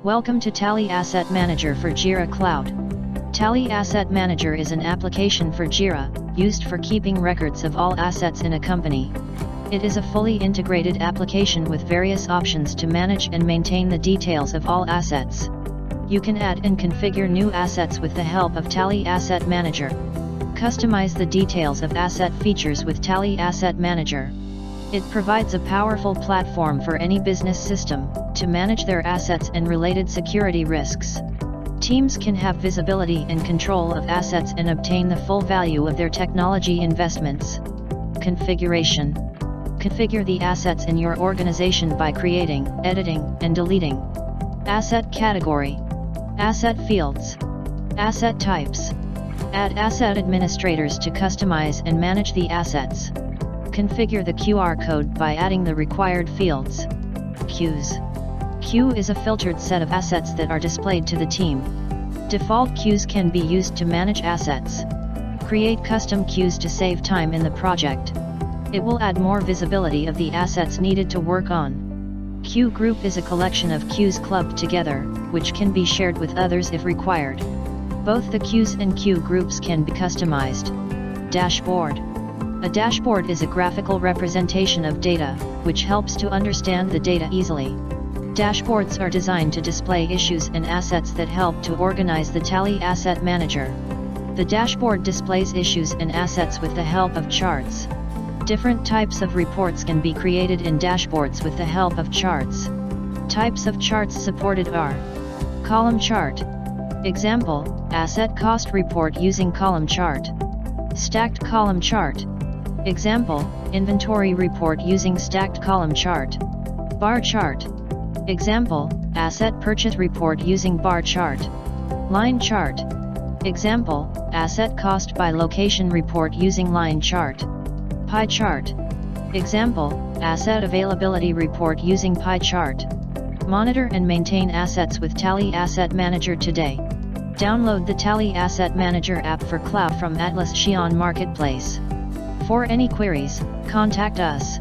Welcome to Tally Asset Manager for JIRA Cloud. Tally Asset Manager is an application for JIRA, used for keeping records of all assets in a company. It is a fully integrated application with various options to manage and maintain the details of all assets. You can add and configure new assets with the help of Tally Asset Manager. Customize the details of asset features with Tally Asset Manager. It provides a powerful platform for any business system to manage their assets and related security risks. Teams can have visibility and control of assets and obtain the full value of their technology investments. Configuration. Configure the assets in your organization by creating, editing, and deleting. Asset category. Asset fields. Asset types. Add asset administrators to customize and manage the assets. Configure the QR code by adding the required fields. Queues. Queue is a filtered set of assets that are displayed to the team. Default queues can be used to manage assets. Create custom queues to save time in the project. It will add more visibility of the assets needed to work on. Queue group is a collection of queues clubbed together, which can be shared with others if required. Both the queues and queue groups can be customized. Dashboard. A dashboard is a graphical representation of data, which helps to understand the data easily. Dashboards are designed to display issues and assets that help to organize the Tally Asset Manager. The dashboard displays issues and assets with the help of charts. Different types of reports can be created in dashboards with the help of charts. Types of charts supported are: column chart. Example, asset cost report using column chart. Stacked column chart. Example, inventory report using stacked column chart. Bar chart. Example, asset purchase report using bar chart. Line chart. Example, asset cost by location report using line chart. Pie chart. Example, asset availability report using pie chart. Monitor and maintain assets with Tally Asset Manager today. Download the Tally Asset Manager app for cloud from Atlas Xi'an Marketplace. For any queries, contact us.